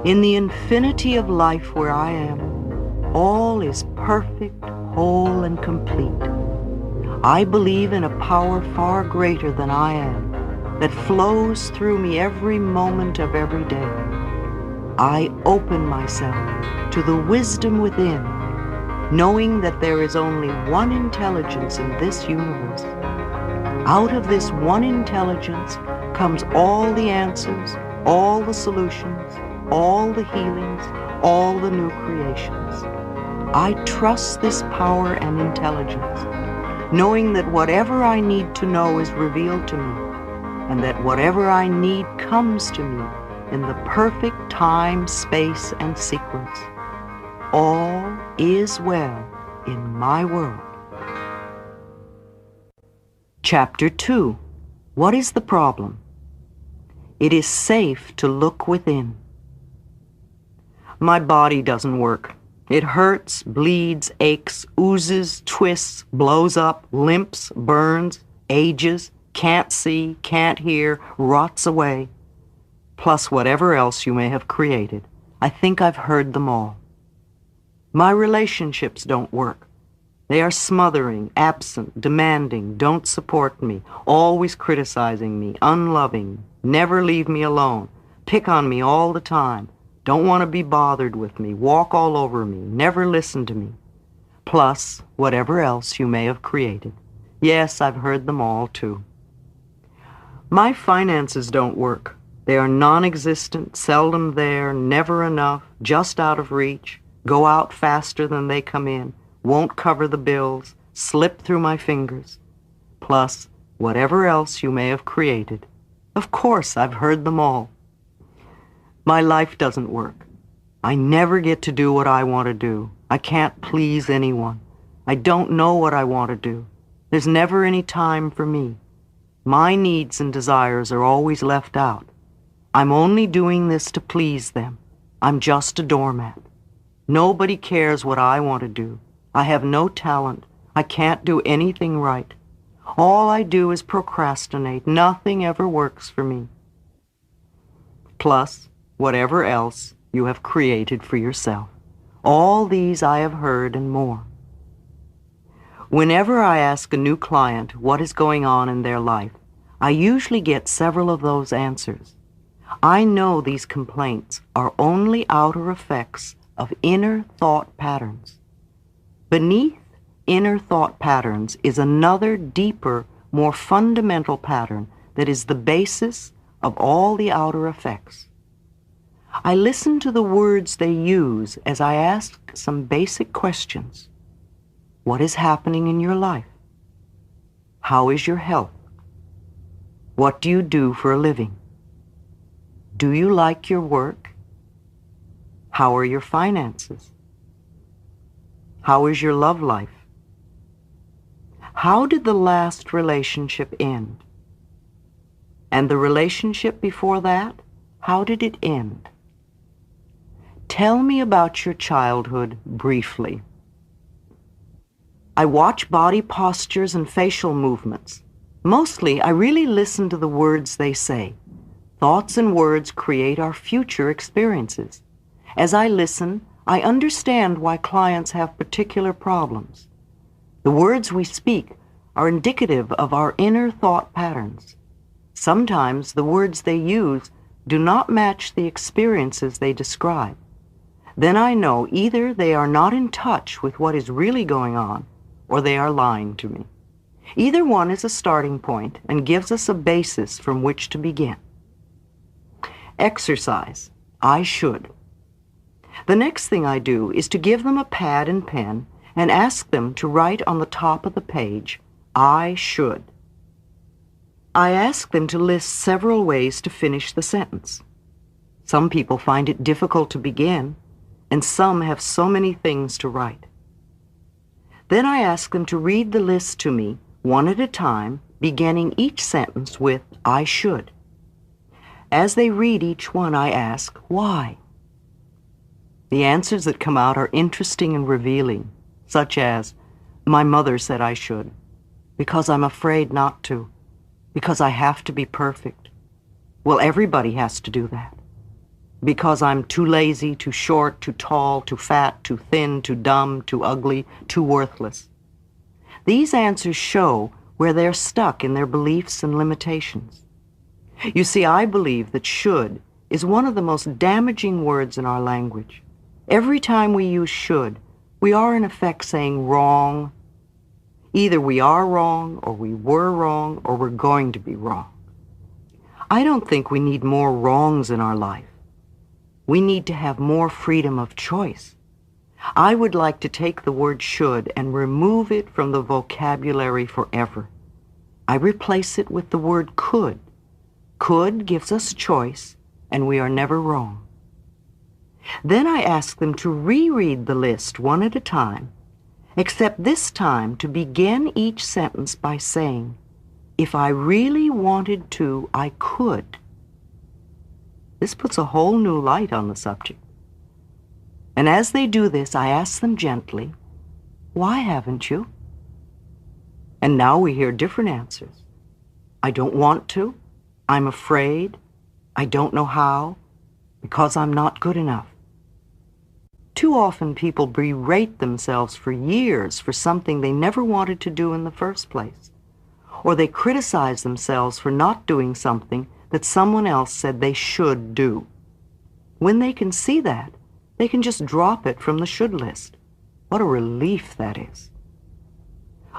In the infinity of life where I am, all is perfect, whole, and complete. I believe in a power far greater than I am, that flows through me every moment of every day. I open myself to the wisdom within, knowing that there is only one intelligence in this universe. Out of this one intelligence comes all the answers, all the solutions, all the healings, all the new creations. I trust this power and intelligence, knowing that whatever I need to know is revealed to me, and that whatever I need comes to me in the perfect time, space, and sequence. All is well in my world. Chapter 2. What is the problem? It is safe to look within. My body doesn't work. It hurts, bleeds, aches, oozes, twists, blows up, limps, burns, ages, can't see, can't hear, rots away. Plus whatever else you may have created. I think I've heard them all. My relationships don't work. They are smothering, absent, demanding, don't support me, always criticizing me, unloving, never leave me alone, pick on me all the time, don't want to be bothered with me, walk all over me, never listen to me. Plus whatever else you may have created. Yes, I've heard them all too. My finances don't work. They are non-existent, seldom there, never enough, just out of reach, go out faster than they come in, won't cover the bills, slip through my fingers. Plus whatever else you may have created. Of course, I've heard them all. My life doesn't work. I never get to do what I want to do. I can't please anyone. I don't know what I want to do. There's never any time for me. My needs and desires are always left out. I'm only doing this to please them. I'm just a doormat. Nobody cares what I want to do. I have no talent. I can't do anything right. All I do is procrastinate. Nothing ever works for me. Plus whatever else you have created for yourself. All these I have heard and more. Whenever I ask a new client what is going on in their life, I usually get several of those answers. I know these complaints are only outer effects of inner thought patterns. Beneath inner thought patterns is another deeper, more fundamental pattern that is the basis of all the outer effects. I listen to the words they use as I ask some basic questions. What is happening in your life? How is your health? What do you do for a living? Do you like your work? How are your finances? How is your love life? How did the last relationship end? And the relationship before that, how did it end? Tell me about your childhood briefly. I watch body postures and facial movements. Mostly, I really listen to the words they say. Thoughts and words create our future experiences. As I listen, I understand why clients have particular problems. The words we speak are indicative of our inner thought patterns. Sometimes the words they use do not match the experiences they describe. Then I know either they are not in touch with what is really going on, or they are lying to me. Either one is a starting point and gives us a basis from which to begin. Exercise. I should. The next thing I do is to give them a pad and pen and ask them to write on the top of the page, I should. I ask them to list several ways to finish the sentence. Some people find it difficult to begin, and some have so many things to write. Then I ask them to read the list to me, one at a time, beginning each sentence with, I should. As they read each one, I ask, why? The answers that come out are interesting and revealing, such as, my mother said I should, because I'm afraid not to, because I have to be perfect. Well, everybody has to do that. Because I'm too lazy, too short, too tall, too fat, too thin, too dumb, too ugly, too worthless. These answers show where they're stuck in their beliefs and limitations. You see, I believe that should is one of the most damaging words in our language. Every time we use should, we are in effect saying wrong. Either we are wrong, or we were wrong, or we're going to be wrong. I don't think we need more wrongs in our life. We need to have more freedom of choice. I would like to take the word should and remove it from the vocabulary forever. I replace it with the word could. Could gives us choice, and we are never wrong. Then I ask them to reread the list one at a time, except this time to begin each sentence by saying, "If I really wanted to, I could." This puts a whole new light on the subject. And as they do this, I ask them gently, "Why haven't you?" And now we hear different answers. "I don't want to. I'm afraid. I don't know how. Because I'm not good enough." Too often people berate themselves for years for something they never wanted to do in the first place. Or they criticize themselves for not doing something that someone else said they should do. When they can see that, they can just drop it from the should list. What a relief that is.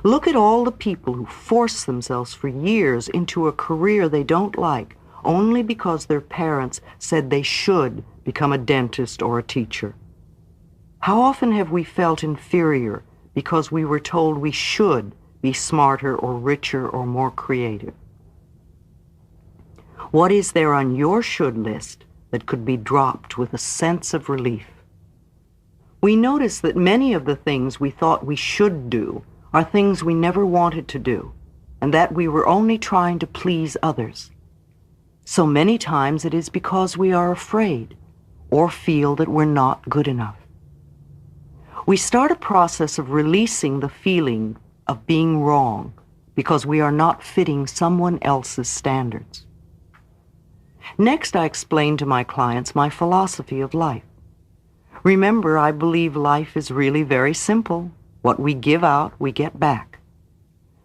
Look at all the people who force themselves for years into a career they don't like only because their parents said they should become a dentist or a teacher. How often have we felt inferior because we were told we should be smarter or richer or more creative? What is there on your should list that could be dropped with a sense of relief? We notice that many of the things we thought we should do are things we never wanted to do, and that we were only trying to please others. So many times it is because we are afraid or feel that we're not good enough. We start a process of releasing the feeling of being wrong because we are not fitting someone else's standards. Next, I explain to my clients my philosophy of life. Remember, I believe life is really very simple. What we give out, we get back.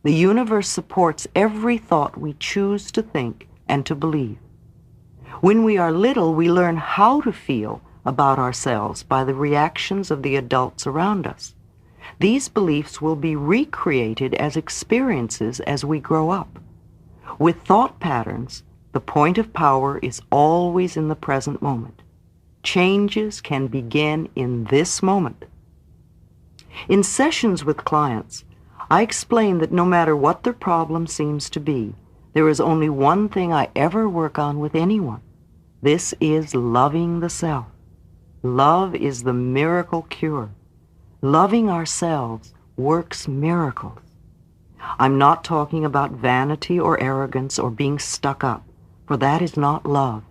The universe supports every thought we choose to think and to believe. When we are little, we learn how to feel about ourselves by the reactions of the adults around us. These beliefs will be recreated as experiences as we grow up. With thought patterns, the point of power is always in the present moment. Changes can begin in this moment. In sessions with clients, I explain that no matter what their problem seems to be, there is only one thing I ever work on with anyone. This is loving the self. Love is the miracle cure. Loving ourselves works miracles. I'm not talking about vanity or arrogance or being stuck up, for that is not love.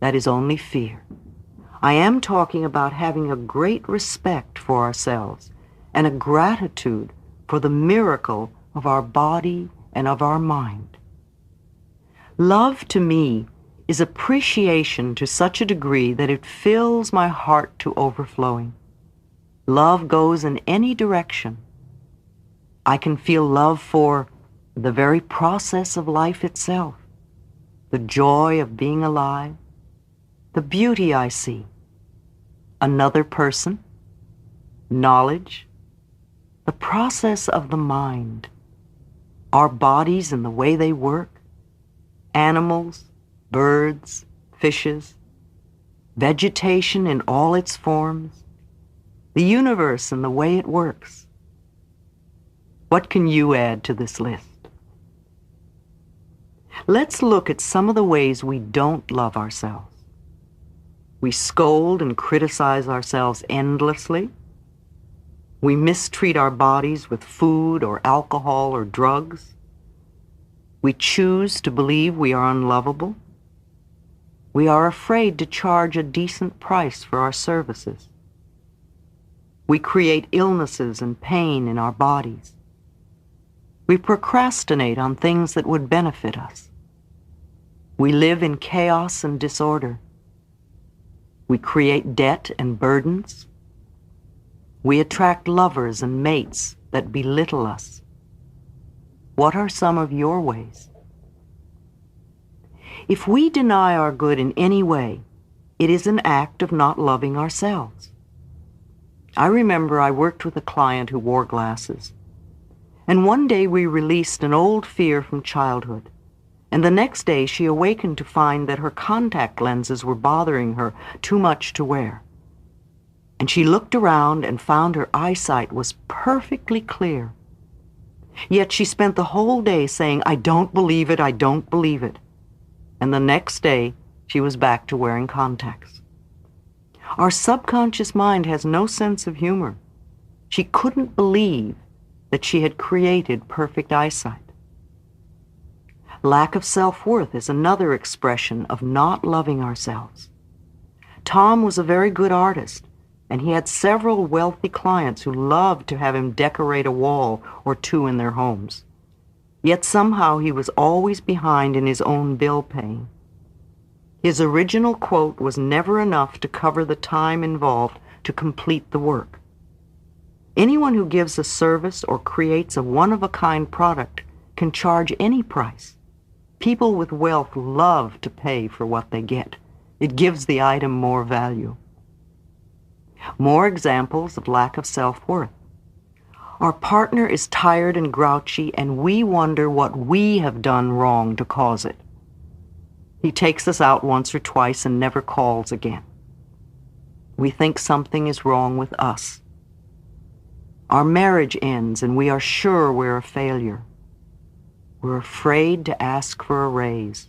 That is only fear. I am talking about having a great respect for ourselves and a gratitude for the miracle of our body and of our mind. Love to me is appreciation to such a degree that it fills my heart to overflowing. Love goes in any direction. I can feel love for the very process of life itself, the joy of being alive, the beauty I see, another person, knowledge, the process of the mind, our bodies and the way they work, animals, birds, fishes, vegetation in all its forms, the universe and the way it works. What can you add to this list? Let's look at some of the ways we don't love ourselves. We scold and criticize ourselves endlessly. We mistreat our bodies with food or alcohol or drugs. We choose to believe we are unlovable. We are afraid to charge a decent price for our services. We create illnesses and pain in our bodies. We procrastinate on things that would benefit us. We live in chaos and disorder. We create debt and burdens. We attract lovers and mates that belittle us. What are some of your ways? If we deny our good in any way, it is an act of not loving ourselves. I remember I worked with a client who wore glasses, and one day we released an old fear from childhood, and the next day she awakened to find that her contact lenses were bothering her too much to wear. And she looked around and found her eyesight was perfectly clear. Yet she spent the whole day saying, "I don't believe it, I don't believe it." And the next day, she was back to wearing contacts. Our subconscious mind has no sense of humor. She couldn't believe that she had created perfect eyesight. Lack of self-worth is another expression of not loving ourselves. Tom was a very good artist, and he had several wealthy clients who loved to have him decorate a wall or two in their homes. Yet somehow he was always behind in his own bill paying. His original quote was never enough to cover the time involved to complete the work. Anyone who gives a service or creates a one-of-a-kind product can charge any price. People with wealth love to pay for what they get. It gives the item more value. More examples of lack of self-worth. Our partner is tired and grouchy, and we wonder what we have done wrong to cause it. He takes us out once or twice and never calls again. We think something is wrong with us. Our marriage ends, and we are sure we're a failure. We're afraid to ask for a raise.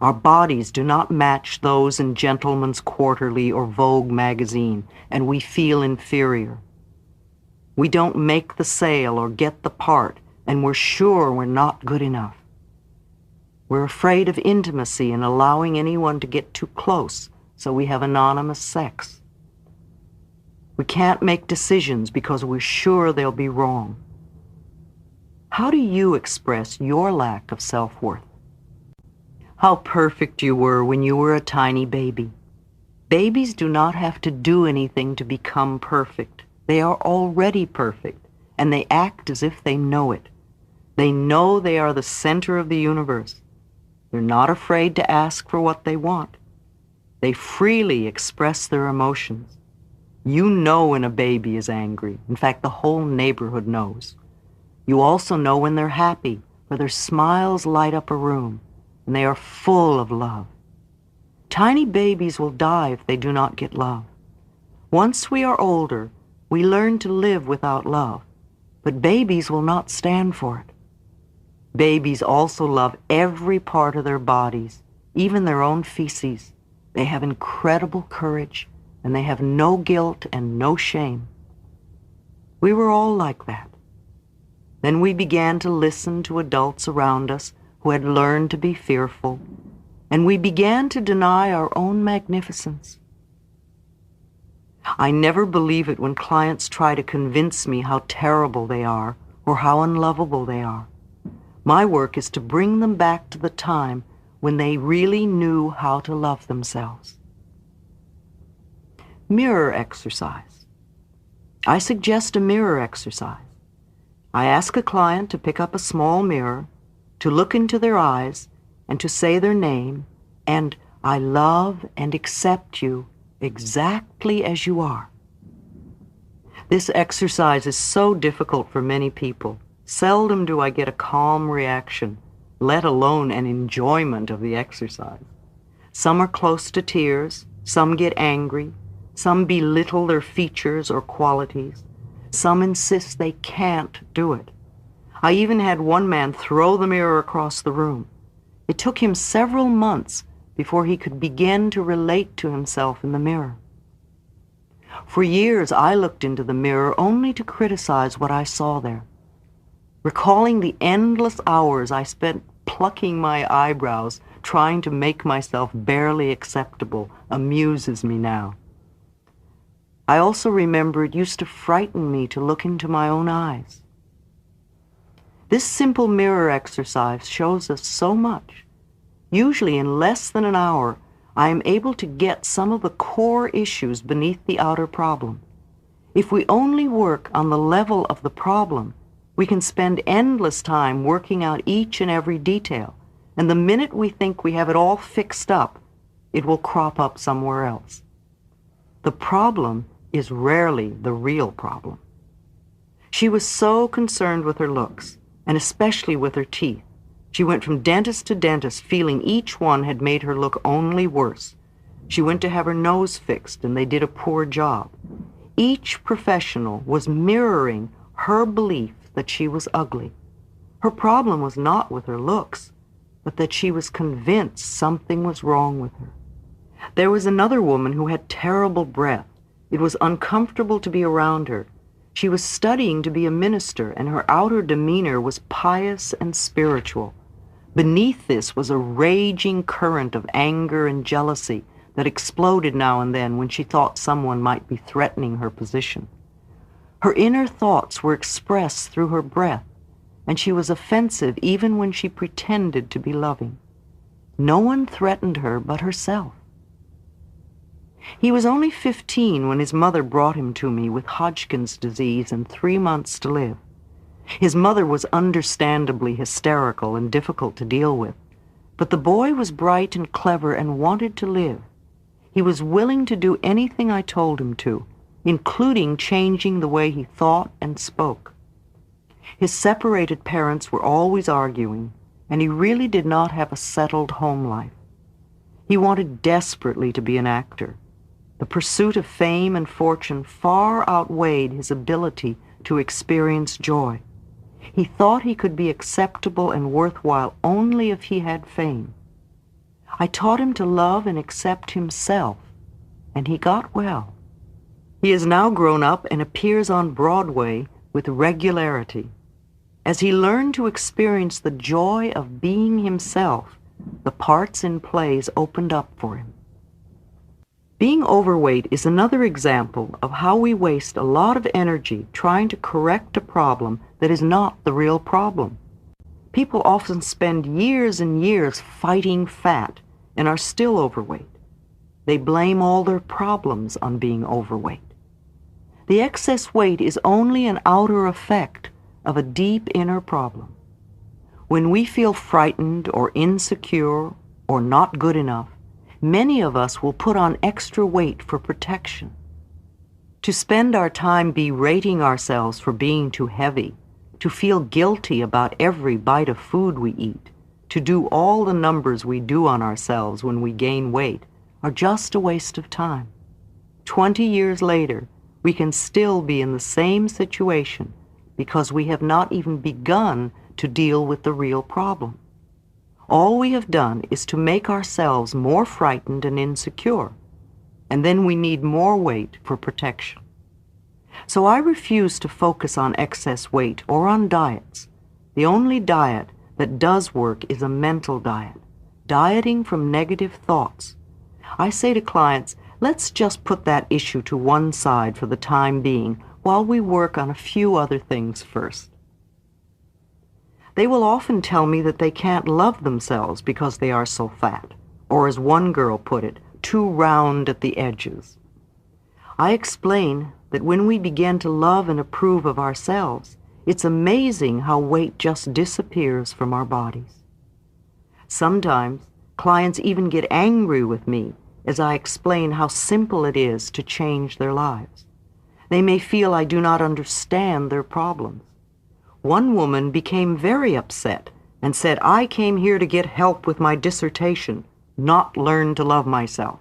Our bodies do not match those in Gentleman's Quarterly or Vogue magazine, and we feel inferior. We don't make the sale or get the part, and we're sure we're not good enough. We're afraid of intimacy and allowing anyone to get too close, so we have anonymous sex. We can't make decisions because we're sure they'll be wrong. How do you express your lack of self-worth? How perfect you were when you were a tiny baby. Babies do not have to do anything to become perfect. They are already perfect, and they act as if they know it. They know they are the center of the universe. They're not afraid to ask for what they want. They freely express their emotions. You know when a baby is angry. In fact, the whole neighborhood knows. You also know when they're happy, for their smiles light up a room, and they are full of love. Tiny babies will die if they do not get love. Once we are older, we learn to live without love, but babies will not stand for it. Babies also love every part of their bodies, even their own feces. They have incredible courage, and they have no guilt and no shame. We were all like that. Then we began to listen to adults around us who had learned to be fearful, and we began to deny our own magnificence. I never believe it when clients try to convince me how terrible they are or how unlovable they are. My work is to bring them back to the time when they really knew how to love themselves. Mirror exercise. I suggest a mirror exercise. I ask a client to pick up a small mirror, to look into their eyes, and to say their name, and "I love and accept you exactly as you are." This exercise is so difficult for many people. Seldom do I get a calm reaction, let alone an enjoyment of the exercise. Some are close to tears, some get angry, some belittle their features or qualities, some insist they can't do it. I even had one man throw the mirror across the room. It took him several months before he could begin to relate to himself in the mirror. For years, I looked into the mirror only to criticize what I saw there. Recalling the endless hours I spent plucking my eyebrows, trying to make myself barely acceptable, amuses me now. I also remember it used to frighten me to look into my own eyes. This simple mirror exercise shows us so much. Usually in less than an hour, I am able to get some of the core issues beneath the outer problem. If we only work on the level of the problem, we can spend endless time working out each and every detail, and the minute we think we have it all fixed up, it will crop up somewhere else. The problem is rarely the real problem. She was so concerned with her looks, and especially with her teeth. She went from dentist to dentist, feeling each one had made her look only worse. She went to have her nose fixed, and they did a poor job. Each professional was mirroring her belief that she was ugly. Her problem was not with her looks, but that she was convinced something was wrong with her. There was another woman who had terrible breath. It was uncomfortable to be around her. She was studying to be a minister, and her outer demeanor was pious and spiritual. Beneath this was a raging current of anger and jealousy that exploded now and then when she thought someone might be threatening her position. Her inner thoughts were expressed through her breath, and she was offensive even when she pretended to be loving. No one threatened her but herself. He was only 15 when his mother brought him to me with Hodgkin's disease and 3 months to live. His mother was understandably hysterical and difficult to deal with, but the boy was bright and clever and wanted to live. He was willing to do anything I told him to, including changing the way he thought and spoke. His separated parents were always arguing, and he really did not have a settled home life. He wanted desperately to be an actor. The pursuit of fame and fortune far outweighed his ability to experience joy. He thought he could be acceptable and worthwhile only if he had fame. I taught him to love and accept himself, and he got well. He is now grown up and appears on Broadway with regularity. As he learned to experience the joy of being himself, the parts in plays opened up for him. Being overweight is another example of how we waste a lot of energy trying to correct a problem that is not the real problem. People often spend years and years fighting fat and are still overweight. They blame all their problems on being overweight. The excess weight is only an outer effect of a deep inner problem. When we feel frightened or insecure or not good enough, many of us will put on extra weight for protection. To spend our time berating ourselves for being too heavy, to feel guilty about every bite of food we eat, to do all the numbers we do on ourselves when we gain weight, are just a waste of time. 20 years later, we can still be in the same situation because we have not even begun to deal with the real problem. All we have done is to make ourselves more frightened and insecure, and then we need more weight for protection. So I refuse to focus on excess weight or on diets. The only diet that does work is a mental diet, dieting from negative thoughts. I say to clients, let's just put that issue to one side for the time being while we work on a few other things first. They will often tell me that they can't love themselves because they are so fat, or as one girl put it, too round at the edges. I explain that when we begin to love and approve of ourselves, it's amazing how weight just disappears from our bodies. Sometimes clients even get angry with me as I explain how simple it is to change their lives. They may feel I do not understand their problems. One woman became very upset and said, I came here to get help with my dissertation, not learn to love myself.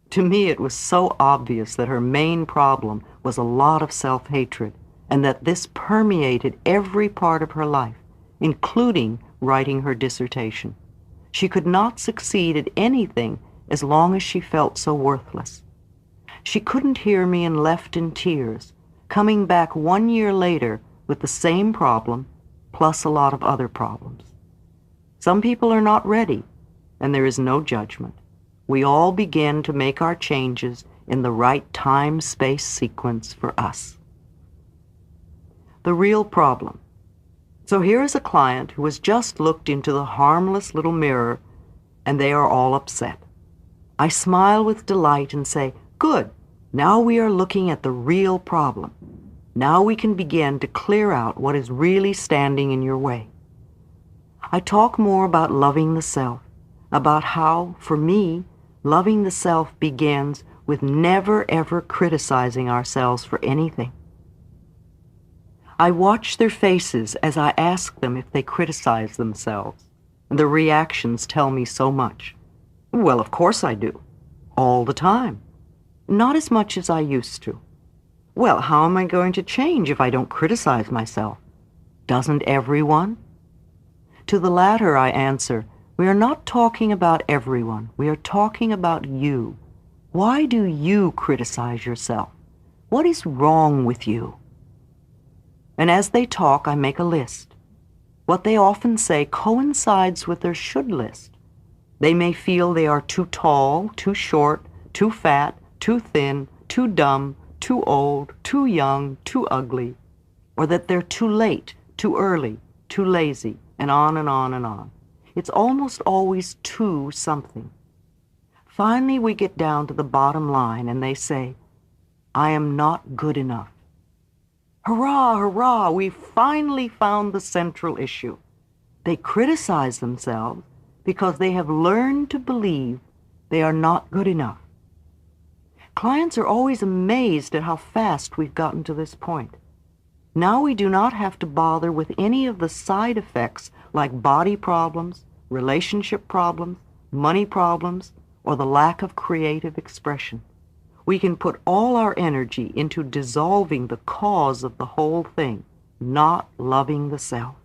To me, it was so obvious that her main problem was a lot of self-hatred, and that this permeated every part of her life, including writing her dissertation. She could not succeed at anything as long as she felt so worthless. She couldn't hear me and left in tears, coming back 1 year later with the same problem, plus a lot of other problems. Some people are not ready, and there is no judgment. We all begin to make our changes in the right time-space sequence for us. The real problem. So here is a client who has just looked into the harmless little mirror, and they are all upset. I smile with delight and say, "Good, now we are looking at the real problem. Now we can begin to clear out what is really standing in your way." I talk more about loving the self, about how, for me, loving the self begins with never ever criticizing ourselves for anything. I watch their faces as I ask them if they criticize themselves, and their reactions tell me so much. Well, of course I do. All the time. Not as much as I used to. Well, how am I going to change if I don't criticize myself? Doesn't everyone? To the latter, I answer, we are not talking about everyone. We are talking about you. Why do you criticize yourself? What is wrong with you? And as they talk, I make a list. What they often say coincides with their should list. They may feel they are too tall, too short, too fat, too thin, too dumb, too old, too young, too ugly, or that they're too late, too early, too lazy, and on and on and on. It's almost always too something. Finally, we get down to the bottom line, and they say, "I am not good enough." Hurrah, hurrah, we finally found the central issue. They criticize themselves because they have learned to believe they are not good enough. Clients are always amazed at how fast we've gotten to this point. Now we do not have to bother with any of the side effects like body problems, relationship problems, money problems, or the lack of creative expression. We can put all our energy into dissolving the cause of the whole thing, not loving the self.